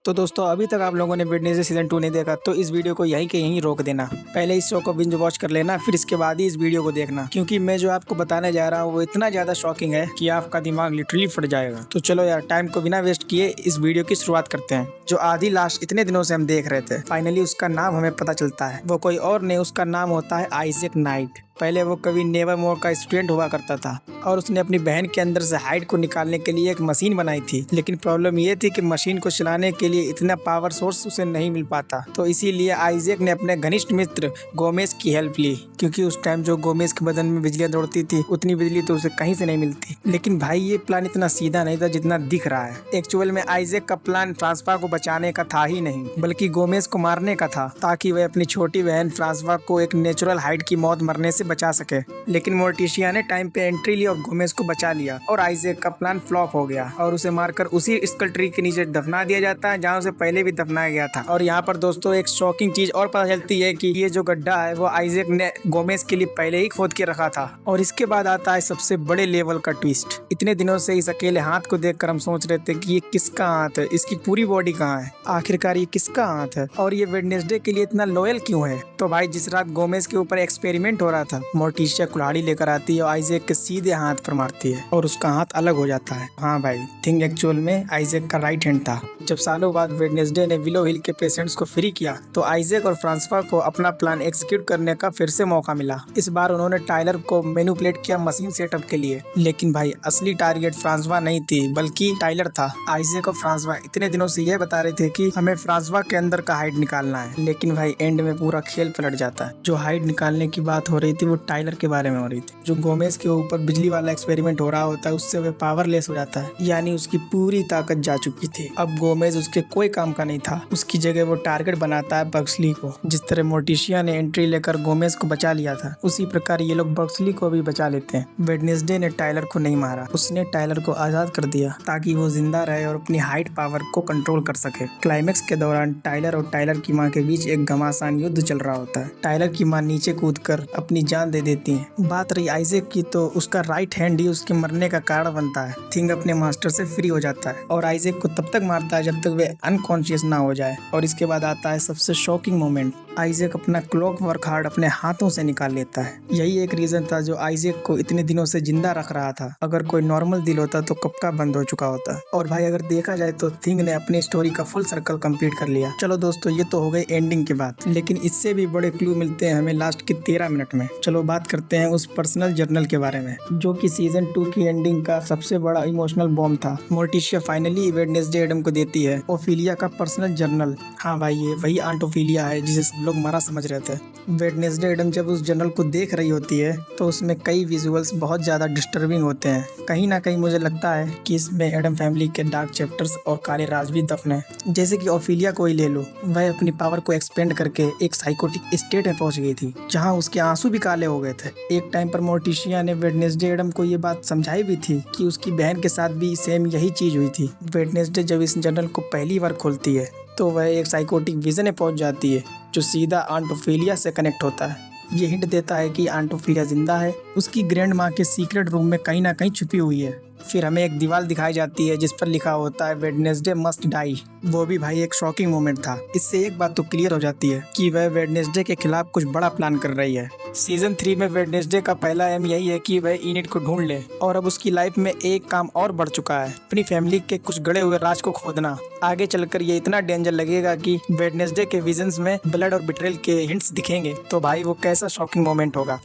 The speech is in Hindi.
तो दोस्तों अभी तक आप लोगों ने वेडनेसडे सीजन 2 नहीं देखा तो इस वीडियो को यहीं के यहीं रोक देना। पहले इस शो को बिंज वॉच कर लेना, फिर इसके बाद ही इस वीडियो को देखना, क्योंकि मैं जो आपको बताने जा रहा हूँ वो इतना ज्यादा शॉकिंग है कि आपका दिमाग लिटरली फट जाएगा। तो चलो यार, टाइम को बिना वेस्ट किए इस वीडियो की शुरुआत करते हैं। जो आधी लाश इतने दिनों से हम देख रहे थे, फाइनली उसका नाम हमें पता चलता है। वो कोई और नहीं, उसका नाम होता है आइजैक नाइट। पहले वो कभी नेवरमोर का स्टूडेंट हुआ करता था और उसने अपनी बहन के अंदर से हाइड को निकालने के लिए एक मशीन बनाई थी। लेकिन प्रॉब्लम ये थी कि मशीन को चलाने के लिए इतना पावर सोर्स उसे नहीं मिल पाता। तो इसीलिए आइजैक ने अपने घनिष्ठ मित्र गोमेज की हेल्प ली, क्योंकि उस टाइम जो गोमेज के बदन में बिजलियां दौड़ती थी उतनी बिजली तो उसे कहीं से नहीं मिलती। लेकिन भाई ये प्लान इतना सीधा नहीं था जितना दिख रहा है। एक्चुअल में आइजैक का प्लान फ्रांसवा को बचाने का था ही नहीं, बल्कि गोमेज को मारने का था, ताकि वह अपनी छोटी बहन फ्रांसवा को एक नेचुरल हाइड की मौत मरने से बचा सके। लेकिन मोर्टिशिया ने टाइम पे एंट्री ली और गोमेज को बचा लिया और आइजैक का प्लान फ्लॉप हो गया और उसे मारकर उसी स्कल ट्री के नीचे दफना दिया जाता है जहाँ उसे पहले भी दफनाया गया था। और यहाँ पर दोस्तों एक शॉकिंग चीज और पता चलती है कि ये जो गड्ढा है वो आइजैक ने गोमेज के लिए पहले ही खोद के रखा था। और इसके बाद आता है सबसे बड़े लेवल का ट्विस्ट। इतने दिनों से इस अकेले हाथ को देखकर हम सोच रहे थे कि ये किसका हाथ है, इसकी पूरी बॉडी कहाँ है, आखिरकार ये किसका हाथ है और ये वेडनेसडे के लिए इतना लॉयल क्यों है। तो भाई जिस रात गोमेज के ऊपर एक्सपेरिमेंट हो रहा था, मोर्टिशिया कुल्हाड़ी लेकर आती है और आइजैक के सीधे हाथ पर मारती है और उसका हाथ अलग हो जाता है। हाँ भाई, थिंग एक्चुअल में आइजैक का राइट हैंड था। जब सालों बाद वेडनेसडे ने विलो हिल के पेशेंट्स को फ्री किया तो आइजैक और फ्रांसवा को अपना प्लान एग्जीक्यूट करने का फिर से मौका मिला। इस बार उन्होंने टाइलर को मैनिपुलेट किया मशीन सेटअप के लिए। लेकिन भाई असली टारगेट फ्रांसवा नहीं थी बल्कि टाइलर था। आइजैक और फ्रांसवा इतने दिनों से यह बता रहे थे कि हमें फ्रांसवा के अंदर का हाइड निकालना है, लेकिन भाई एंड में पूरा खेल पलट जाता है। जो हाइड निकालने की बात हो रही थी वो टाइलर के बारे में हो रही थी। जो गोमेज के ऊपर बिजली वाला एक्सपेरिमेंट हो रहा होता है उससे वह पावरलेस हो जाता है, यानी उसकी पूरी ताकत जा चुकी थी। अब गोमेज उसके कोई काम का नहीं था, उसकी जगह वो टारगेट बनाता है बक्सली को। जिस तरह मोर्टिशिया ने एंट्री लेकर गोमेज को बचा लिया था, उसी प्रकार ये लोग बक्सली को भी बचा लेते हैं। वेडनेसडे ने टाइलर को नहीं मारा, उसने टाइलर को आजाद कर दिया ताकि वो जिंदा रहे और अपनी हाइट पावर को कंट्रोल कर सके। क्लाइमेक्स के दौरान टाइलर और टाइलर की माँ के बीच एक घमासान युद्ध चल रहा होता है। टाइलर की माँ नीचे कूदकर अपनी जान दे देती है। बात रही आइजैक की तो उसका राइट हैंड ही उसके मरने का कारण बनता है। थिंग अपने मास्टर से फ्री हो जाता है और आइजैक को तब तक मारता है जब तक वे अनकॉन्शियस ना हो जाए। और इसके बाद आता है सबसे शॉकिंग मोमेंट। आइजैक अपना क्लॉकवर्क हार्ट अपने हाथों से निकाल लेता है। यही एक रीजन था जो आइजैक को इतने दिनों से जिंदा रख रहा था। अगर कोई नॉर्मल दिल होता तो कब का बंद हो चुका होता। और भाई अगर देखा जाए तो थिंग ने अपनी स्टोरी का फुल सर्कल कंप्लीट कर लिया। चलो दोस्तों, ये तो हो गई एंडिंग की बात, लेकिन इससे भी बड़े क्लू मिलते हैं हमें लास्ट के 13 मिनट में। चलो बात करते हैं उस पर्सनल जर्नल के बारे में जो कि सीजन 2 की एंडिंग का सबसे बड़ा इमोशनल बॉम्ब था। मोर्टिशिया फाइनली वेडनेसडे एडम को देती है ओफिलिया का पर्सनल जर्नल। हाँ भाई, ये वही आंट ओफिलिया है जिसे सब लोग मरा समझ रहे थे। वेडनेसडे एडम जब उस जर्नल को देख रही होती है तो उसमें कई विजुअल्स बहुत ज्यादा डिस्टर्बिंग होते हैं। कहीं ना कहीं मुझे लगता है कि इसमें एडम फैमिली के डार्क चैप्टर्स और काले राज भी दफन है। जैसे कि ओफिलिया को ही ले लो, वह अपनी पावर को एक्सपेंड करके एक साइकोटिक स्टेट में पहुंच गई थी जहां उसके आंसू भी काले हो गए थे। एक टाइम पर मोर्टिशिया ने वेडनेसडे एडम को ये बात समझाई भी थी कि उसकी बहन के साथ भी सेम यही चीज हुई थी। वेडनेसडे जब इस जर्नल को पहली बार खोलती है तो वह एक साइकोटिक विजन में पहुंच जाती है जो सीधा आंट ओफिलिया से कनेक्ट होता है। ये हिंट देता है कि आंट ओफिलिया जिंदा है, उसकी ग्रैंड माँ के सीक्रेट रूम में कहीं ना कहीं छुपी हुई है। फिर हमें एक दीवार दिखाई जाती है जिस पर लिखा होता है वेडनेसडे मस्ट डाई। वो भी भाई एक शॉकिंग मोमेंट था। इससे एक बात तो क्लियर हो जाती है कि वह वेडनेसडे के खिलाफ कुछ बड़ा प्लान कर रही है। सीजन 3 में वेडनेसडे का पहला एम यही है कि वह इनिट को ढूंढ ले, और अब उसकी लाइफ में एक काम और बढ़ चुका है, अपनी फैमिली के कुछ गड़े हुए राज को खोदना। आगे चलकर ये इतना डेंजर लगेगा कि वेडनेसडे के विजन्स में ब्लड और बिट्रेल के हिंट्स दिखेंगे। तो भाई वो कैसा शॉकिंग मोमेंट होगा।